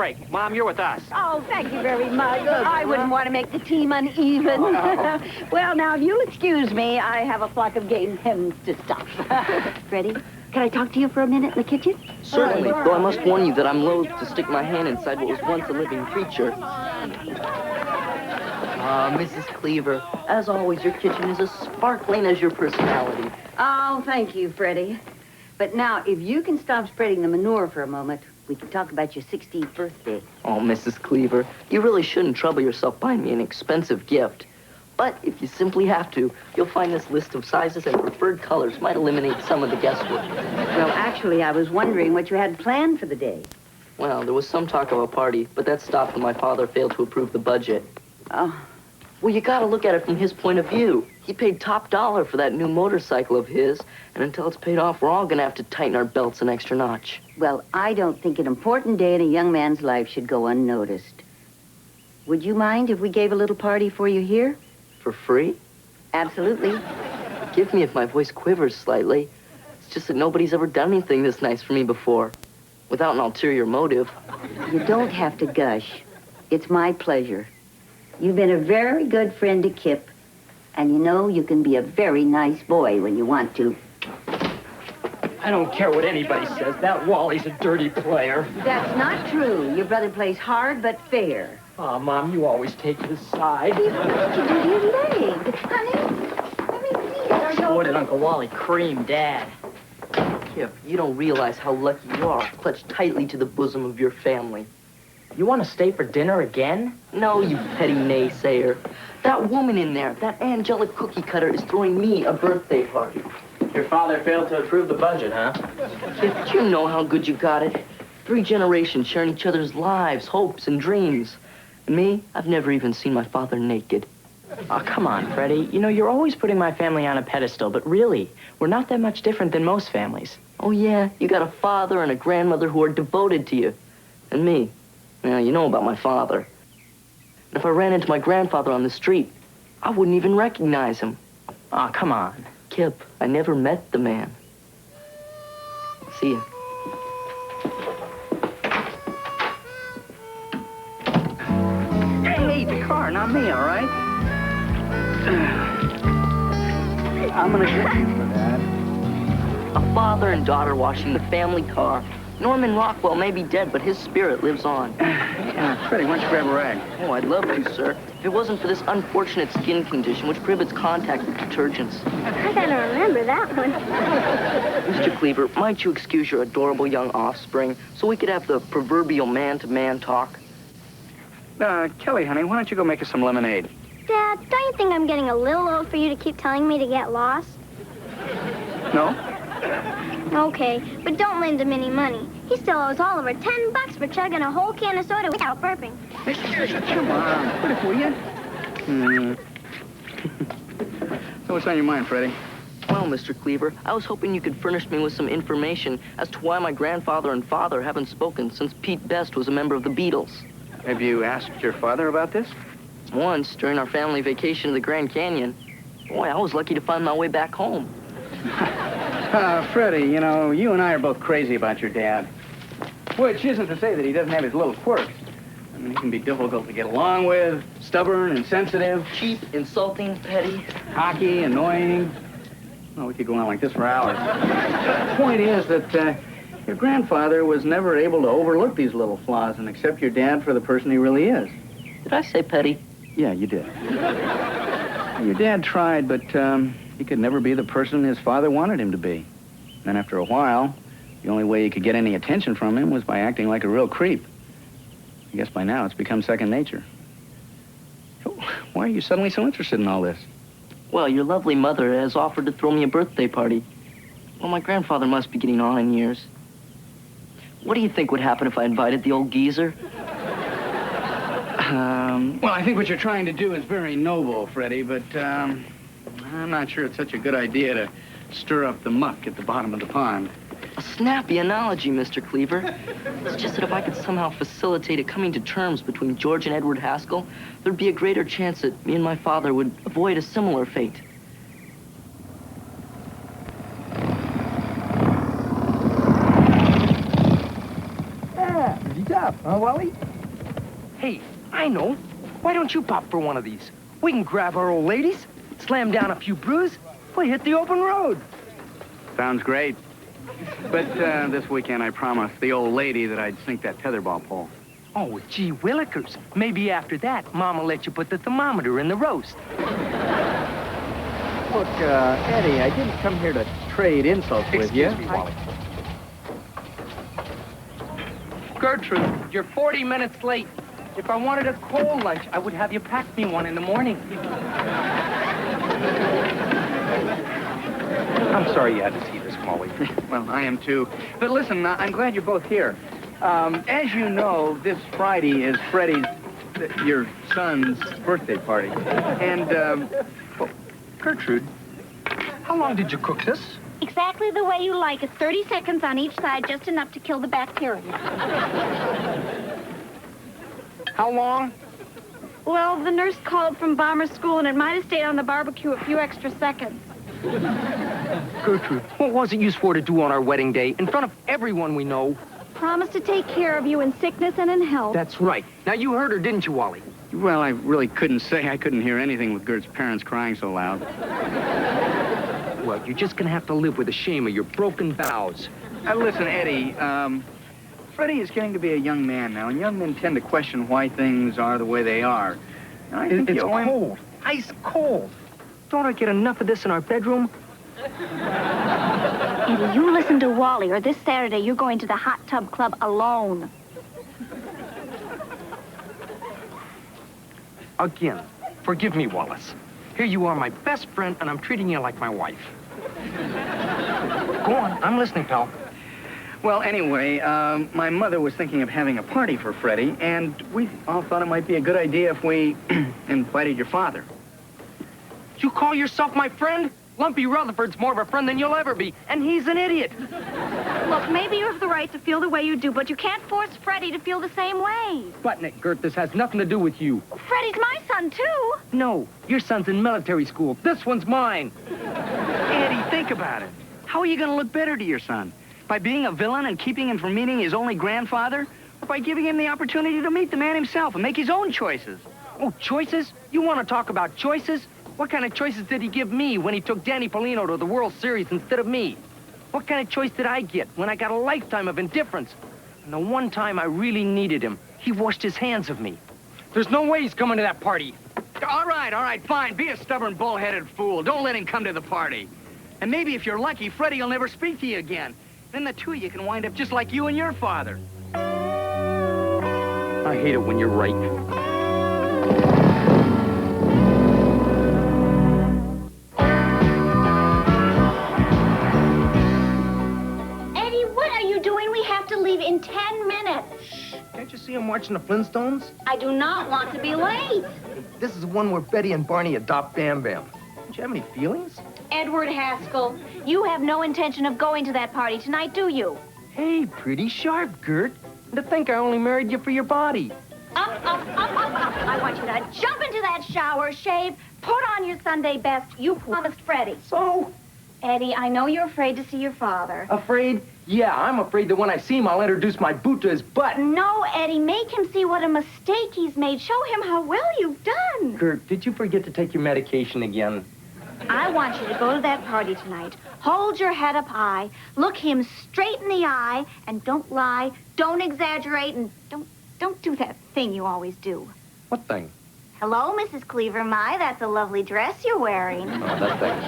break. Mom, you're with us. Oh, thank you very much. I wouldn't want to make the team uneven. Well, now, if you'll excuse me, I have a flock of game hens to stop. Freddie, can I talk to you for a minute in the kitchen? Certainly, though I must warn you that I'm loath to stick my hand inside what was once a living creature. Mrs. Cleaver, as always, your kitchen is as sparkling as your personality. Oh, thank you, Freddie. But now, if you can stop spreading the manure for a moment, we can talk about your 16th birthday. Oh, Mrs. Cleaver, you really shouldn't trouble yourself buying me an expensive gift. But if you simply have to, you'll find this list of sizes and preferred colors might eliminate some of the guesswork. Well, actually, I was wondering what you had planned for the day. Well, there was some talk of a party, but that stopped when my father failed to approve the budget. Oh. Well, you gotta look at it from his point of view. He paid top dollar for that new motorcycle of his, and until it's paid off, we're all gonna have to tighten our belts an extra notch. Well, I don't think an important day in a young man's life should go unnoticed. Would you mind if we gave a little party for you here? For free? Absolutely. Forgive me if my voice quivers slightly. It's just that nobody's ever done anything this nice for me before, without an ulterior motive. You don't have to gush. It's my pleasure. You've been a very good friend to Kip, and you know you can be a very nice boy when you want to. I don't care what anybody says. That Wally's a dirty player. That's not true. Your brother plays hard but fair. Oh, Mom, you always take his side. What did you do to your leg? Honey, let me see it. What did Uncle Wally cream Dad? Kip, you don't realize how lucky you are, clutched tightly to the bosom of your family. You want to stay for dinner again? No, you petty naysayer. That woman in there, that angelic cookie cutter, is throwing me a birthday party. Your father failed to approve the budget, huh? Kip, you know how good you got it. 3 generations sharing each other's lives, hopes, and dreams. And me, I've never even seen my father naked. Oh, come on, Freddie. You know, you're always putting my family on a pedestal, but really, we're not that much different than most families. Oh, yeah? You got a father and a grandmother who are devoted to you. And me. Well, you know about my father. And if I ran into my grandfather on the street, I wouldn't even recognize him. Oh, come on. Kip, I never met the man. See ya. Hey, the car, not me, all right? I'm gonna get you for that. A father and daughter washing the family car. Norman Rockwell may be dead, but his spirit lives on. Freddie, why don't you grab a rag? Oh, I'd love to, sir. If it wasn't for this unfortunate skin condition, which prohibits contact with detergents. I gotta remember that one. Mr. Cleaver, might you excuse your adorable young offspring so we could have the proverbial man-to-man talk? Kelly, honey, why don't you go make us some lemonade? Dad, don't you think I'm getting a little old for you to keep telling me to get lost? No? Okay, but don't lend him any money. He still owes Oliver $10 for chugging a whole can of soda without burping. Come on, quit it, will you? So what's on your mind, Freddie? Well, Mr. Cleaver, I was hoping you could furnish me with some information as to why my grandfather and father haven't spoken since Pete Best was a member of the Beatles. Have you asked your father about this? Once, during our family vacation to the Grand Canyon. Boy, I was lucky to find my way back home. Freddie, you know, you and I are both crazy about your dad. Which isn't to say that he doesn't have his little quirks. I mean, he can be difficult to get along with, stubborn, insensitive. Cheap, insulting, petty. Cocky, annoying. Well, we could go on like this for hours. The point is that your grandfather was never able to overlook these little flaws and accept your dad for the person he really is. Did I say petty? Yeah, you did. Your dad tried, but he could never be the person his father wanted him to be. Then after a while, the only way he could get any attention from him was by acting like a real creep. I guess by now it's become second nature. So, why are you suddenly so interested in all this? Well, your lovely mother has offered to throw me a birthday party. Well, my grandfather must be getting on in years. What do you think would happen if I invited the old geezer? Well, I think what you're trying to do is very noble, Freddie, but I'm not sure it's such a good idea to stir up the muck at the bottom of the pond. A snappy analogy, Mr. Cleaver. It's just that if I could somehow facilitate a coming to terms between George and Edward Haskell, there'd be a greater chance that me and my father would avoid a similar fate. Huh, Wally? Hey, I know. Why don't you pop for one of these? We can grab our old ladies, slam down a few brews, we hit the open road. Sounds great. But this weekend I promised the old lady that I'd sink that tetherball pole. Oh, gee willikers. Maybe after that, Mama let you put the thermometer in the roast. Look, Eddie, I didn't come here to trade insults with you. Excuse me, Wally. Gertrude, you're 40 minutes late. If I wanted a cold lunch, I would have you pack me one in the morning. I'm sorry you had to see this, Wally. Well, I am too. But listen, I'm glad you're both here. As you know, this Friday is Freddie's, your son's birthday party. And, well, Gertrude, how long did you cook this? Exactly the way you like it. 30 seconds on each side, just enough to kill the bacteria. How long? Well, the nurse called from bomber school, and it might have stayed on the barbecue a few extra seconds. Gertrude, what was it you swore to do on our wedding day in front of everyone we know? Promise to take care of you in sickness and in health. That's right. Now, you heard her, didn't you, Wally? well, I really couldn't say. I couldn't hear anything with Gert's parents crying so loud. Well, you're just gonna have to live with the shame of your broken vows. Listen, Eddie, Freddie is getting to be a young man now, and young men tend to question why things are the way they are. And I think It's you owe him... cold. Ice cold. Don't I get enough of this in our bedroom? Eddie, you listen to Wally, or this Saturday you're going to the hot tub club alone. Again. Forgive me, Wallace. Here you are, my best friend, and I'm treating you like my wife. Go on, I'm listening, pal. Well, anyway, my mother was thinking of having a party for Freddie, and we all thought it might be a good idea if we invited your father. You call yourself my friend? Lumpy Rutherford's more of a friend than you'll ever be, and he's an idiot. Look, maybe you have the right to feel the way you do, but you can't force Freddie to feel the same way. Button-it, Gert, this has nothing to do with you. Freddie's my son, too. No, your son's in military school. This one's mine. Eddie, think about it. How are you going to look better to your son? By being a villain and keeping him from meeting his only grandfather? Or by giving him the opportunity to meet the man himself and make his own choices? Oh, choices? You want to talk about choices? What kind of choices did he give me when he took Danny Polino to the World Series instead of me? What kind of choice did I get when I got a lifetime of indifference? And the one time I really needed him, he washed his hands of me. There's no way he's coming to that party. All right, fine. Be a stubborn, bull-headed fool. Don't let him come to the party. And maybe if you're lucky, Freddie will never speak to you again. Then the two of you can wind up just like you and your father. I hate it when you're right. Eddie, what are you doing? We have to leave in 10 minutes. Can't you see I'm watching the Flintstones? I do not want to be late. This is the one where Betty and Barney adopt Bam Bam. Don't you have any feelings? Edward Haskell, you have no intention of going to that party tonight, do you? Hey, pretty sharp, Gert. To think I only married you for your body. Up, up, up, up, up. I want you to jump into that shower, shave, put on your Sunday best. You promised Freddie. So? Eddie, I know you're afraid to see your father. Afraid? Yeah, I'm afraid that when I see him, I'll introduce my boot to his butt. No, Eddie, make him see what a mistake he's made. Show him how well you've done. Gert, did you forget to take your medication again? I want you to go to that party tonight. Hold your head up high, look him straight in the eye, and don't lie, don't exaggerate, and don't do that thing you always do. What thing? Hello, Mrs. Cleaver. My, that's a lovely dress you're wearing. Oh, that thing.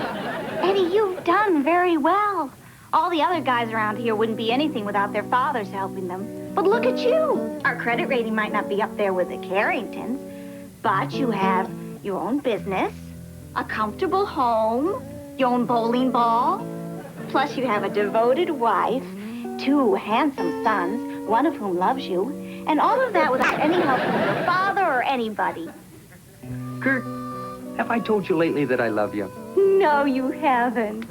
Eddie, you've done very well. All the other guys around here wouldn't be anything without their fathers helping them. But look at you. Our credit rating might not be up there with the Carringtons, but you have your own business, a comfortable home, your own bowling ball, plus you have a devoted wife, 2 handsome sons, one of whom loves you, and all of that without any help from your father or anybody. Gert, have I told you lately that I love you? No, you haven't.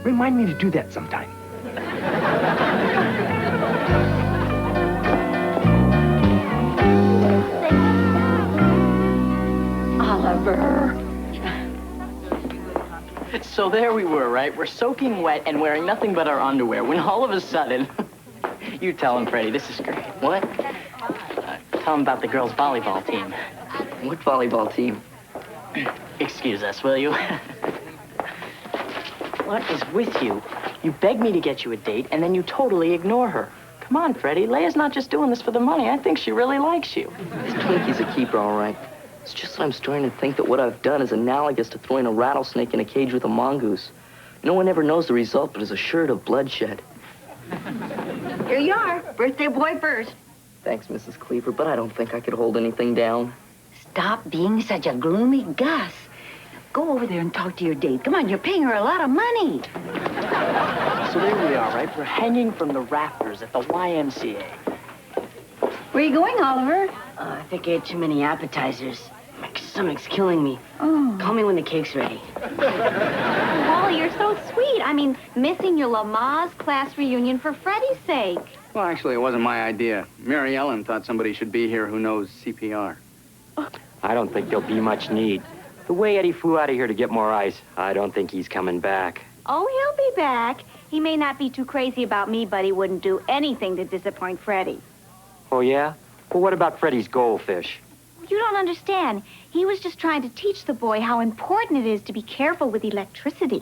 Remind me to do that sometime. Oliver. So there we were, right? We're soaking wet and wearing nothing but our underwear when all of a sudden... You tell him, Freddie, this is great. What? Tell him about the girls' volleyball team. What volleyball team? Excuse us, will you? What is with you? You beg me to get you a date, and then you totally ignore her. Come on, Freddie. Leia's not just doing this for the money. I think she really likes you. This Twinkie's a keeper, all right. It's just that I'm starting to think that what I've done is analogous to throwing a rattlesnake in a cage with a mongoose. No one ever knows the result, but is assured of bloodshed. Here you are. Birthday boy first. Thanks, Mrs. Cleaver, but I don't think I could hold anything down. Stop being such a gloomy Gus. Go over there and talk to your date. Come on, you're paying her a lot of money. So there we are, right? We're hanging from the rafters at the YMCA. Where are you going, Oliver? I think I ate too many appetizers. My stomach's killing me. Oh. Call me when the cake's ready. Wally, you're so sweet. I mean, missing your Lamaze class reunion for Freddie's sake. Well, actually, it wasn't my idea. Mary Ellen thought somebody should be here who knows CPR. I don't think there'll be much need. The way Eddie flew out of here to get more ice, I don't think he's coming back. Oh, he'll be back. He may not be too crazy about me, but he wouldn't do anything to disappoint Freddie. Oh, yeah? Well, what about Freddie's goldfish? You don't understand. He was just trying to teach the boy how important it is to be careful with electricity.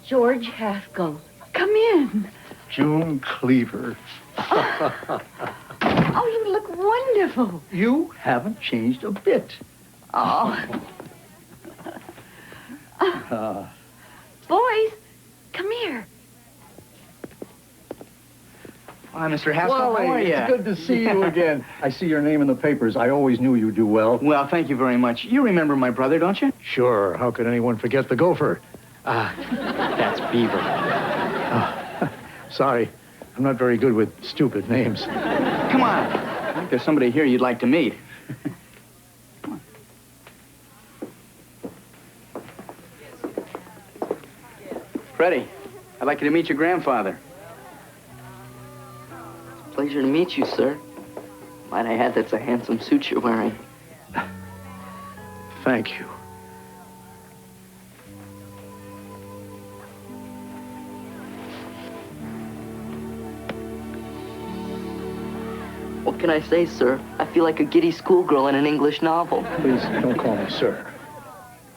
George Haskell, come in. June Cleaver. Oh, you look wonderful. You haven't changed a bit. Oh. Boys, come here. Hi, Mr. Haskell. Well, How are you? it's good to see you again. I see your name in the papers. I always knew you'd do well. Well, thank you very much. You remember my brother, don't you? Sure. How could anyone forget the gopher? That's Beaver. Sorry. I'm not very good with stupid names. Come on. I think there's somebody here you'd like to meet. Come on. Freddie, I'd like you to meet your grandfather. Pleasure to meet you, sir. Might I add, that's a handsome suit you're wearing. Thank you. What can I say, sir? I feel like a giddy schoolgirl in an English novel. Please don't call me sir.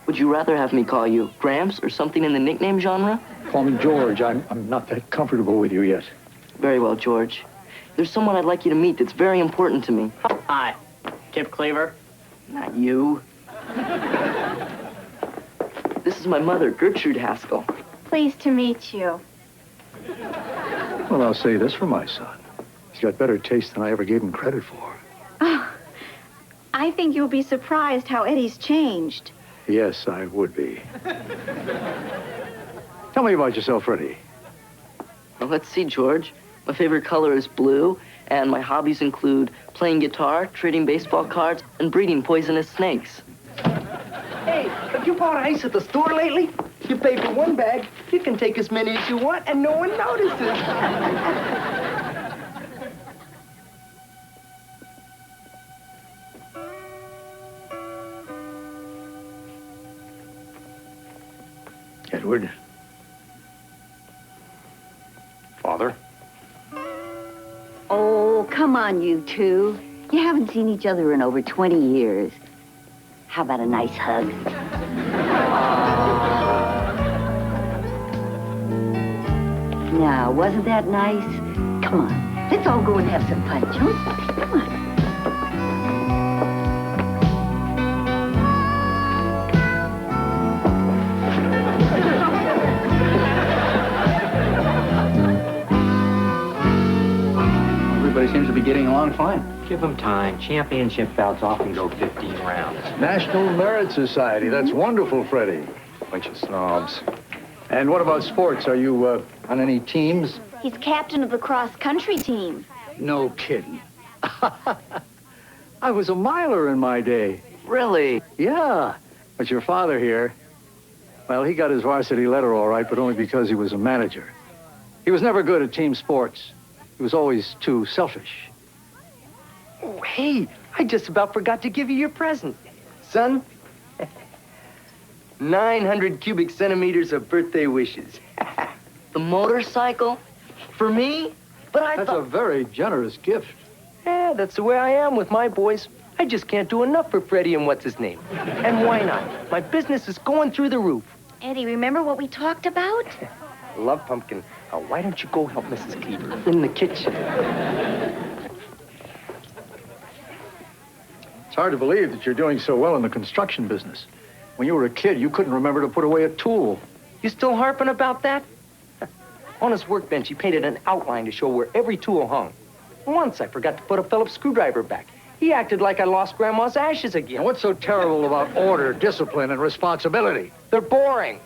Would you rather have me call you Gramps or something in the nickname genre? Call me George. I'm not that comfortable with you yet. Very well, George. There's someone I'd like you to meet that's very important to me. Hi. Kip Cleaver. Not you. This is my mother, Gertrude Haskell. Pleased to meet you. Well, I'll say this for my son. He's got better taste than I ever gave him credit for. Oh, I think you'll be surprised how Eddie's changed. Yes, I would be. Tell me about yourself, Freddie. Well, let's see, George. My favorite color is blue, and my hobbies include playing guitar, trading baseball cards, and breeding poisonous snakes. Hey, have you bought ice at the store lately? You pay for one bag, you can take as many as you want, and no one notices. Edward. Father? Oh, come on, you two. You haven't seen each other in over 20 years. How about a nice hug? Now, wasn't that nice? Come on, let's all go and have some fun, Joe. Come on. Everybody seems to be getting along fine. Give him time. Championship bouts often go 15 rounds. National Merit Society. That's wonderful, Freddie. Bunch of snobs. And what about sports? Are you on any teams? He's captain of the cross-country team. No kidding. I was a miler in my day. Really? Yeah. But your father here, well, he got his varsity letter all right, but only because he was a manager. He was never good at team sports. He was always too selfish. Oh, hey, I just about forgot to give you your present. Son, 900 cubic centimeters of birthday wishes. The motorcycle? For me? But I That's a thought... very generous gift. Yeah, that's the way I am with my boys. I just can't do enough for Freddie and what's his name. And why not? My business is going through the roof. Eddie, remember what we talked about? Love Pumpkin. Why don't you go help Mrs. Cleaver in the kitchen? It's hard to believe that you're doing so well in the construction business. When you were a kid, you couldn't remember to put away a tool. You still harping about that? On his workbench, he painted an outline to show where every tool hung. Once I forgot to put a Phillips screwdriver back. He acted like I lost Grandma's ashes again. And what's so terrible about order, discipline, and responsibility? They're boring.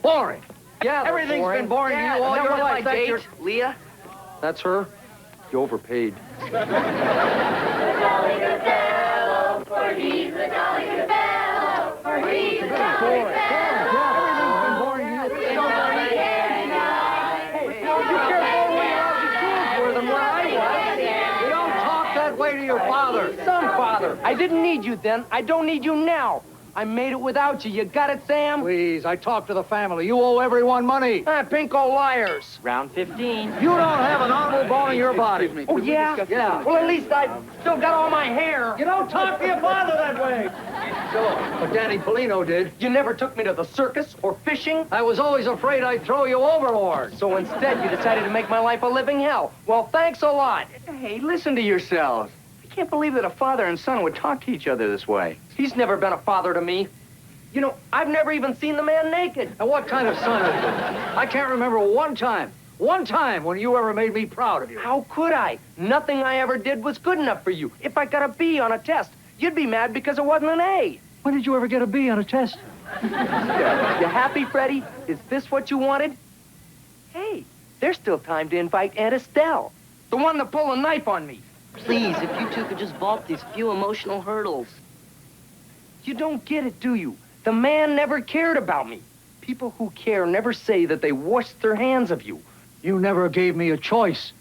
Boring. Yeah, Everything's been boring to you all your life. That's your... Leah? That's her? You overpaid. To your father. Some father. I didn't need you then. I don't need you now. I made it without you. You got it, Sam? Please, I talked to the family. You owe everyone money. Pinko liars. Round 15. You don't have an honorable bone in your body. Oh, yeah? Yeah. Well, at least I still got all my hair. You don't talk to your father that way. So, but Danny Polino did. You never took me to the circus or fishing. I was always afraid I'd throw you overboard. So instead, you decided to make my life a living hell. Well, thanks a lot. Hey, listen to yourselves. I can't believe that a father and son would talk to each other this way. He's never been a father to me. You know, I've never even seen the man naked. And what kind of son is it? I can't remember one time when you ever made me proud of you. How could I? Nothing I ever did was good enough for you. If I got a B on a test, you'd be mad because it wasn't an A. When did you ever get a B on a test? You happy, Freddie? Is this what you wanted? Hey, there's still time to invite Aunt Estelle, the one that pulled a knife on me. Please, if you two could just vault these few emotional hurdles. You don't get it, do you? The man never cared about me. People who care never say that they washed their hands of you. You never gave me a choice.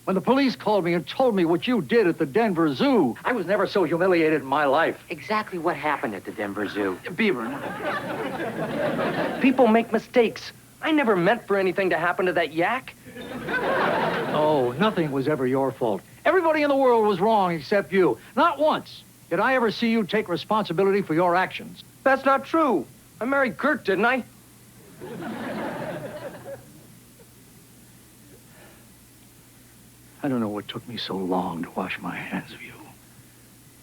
When the police called me and told me what you did at the Denver Zoo, I was never so humiliated in my life. Exactly what happened at the Denver Zoo. Beaver. People make mistakes. I never meant for anything to happen to that yak. Oh, nothing was ever your fault. Everybody in the world was wrong except you. Not once did I ever see you take responsibility for your actions. That's not true. I married Kurt, didn't I? I don't know what took me so long to wash my hands of you.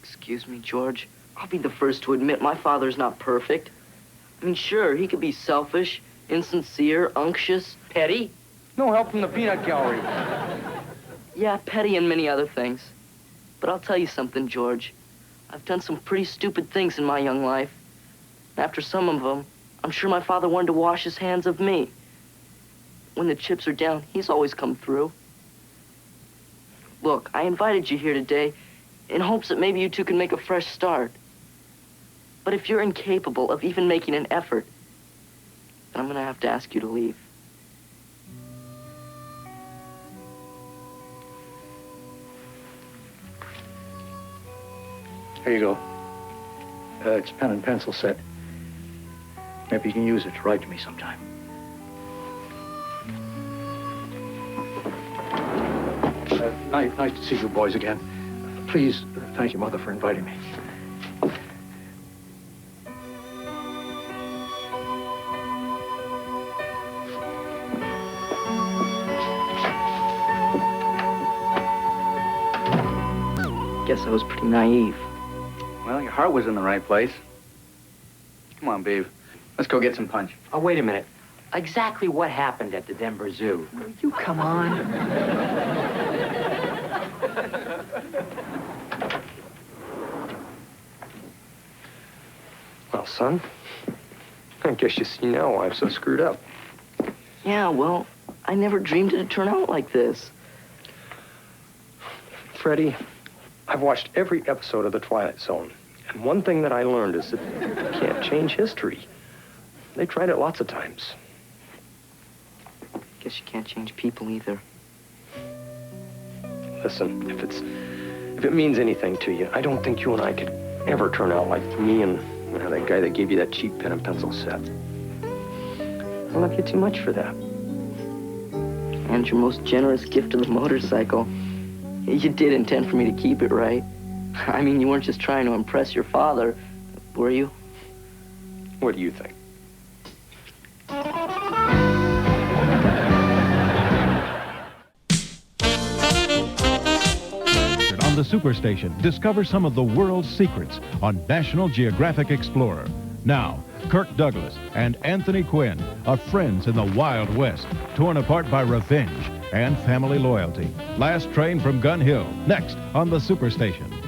Excuse me, George. I'll be the first to admit my father's not perfect. I mean, sure, he could be selfish, insincere, unctuous, petty. No help from the peanut gallery. Yeah, petty and many other things. But I'll tell you something, George. I've done some pretty stupid things in my young life. And after some of them, I'm sure my father wanted to wash his hands of me. When the chips are down, he's always come through. Look, I invited you here today in hopes that maybe you two can make a fresh start. But if you're incapable of even making an effort, then I'm gonna have to ask you to leave. Here you go. It's a pen and pencil set. Maybe you can use it to write to me sometime. Nice to see you boys again. Please, thank your mother for inviting me. Guess I was pretty naive. Well, your heart was in the right place. Come on, Beav. Let's go get some punch. Oh, wait a minute. Exactly what happened at the Denver Zoo? You come on. Well, son, I guess you see now why I'm so screwed up. Yeah, well, I never dreamed it'd turn out like this. Freddie, I've watched every episode of The Twilight Zone, and one thing that I learned is that you can't change history. They tried it lots of times. Guess you can't change people either. Listen, if it means anything to you, I don't think you and I could ever turn out like me and Yeah, that guy that gave you that cheap pen and pencil set. I love you too much for that. And your most generous gift of the motorcycle. You did intend for me to keep it, right? I mean, you weren't just trying to impress your father, were you? What do you think? On the Superstation, discover some of the world's secrets on National Geographic Explorer. Now, Kirk Douglas and Anthony Quinn are friends in the Wild West, torn apart by revenge and family loyalty. Last train from Gun Hill, next on the Superstation.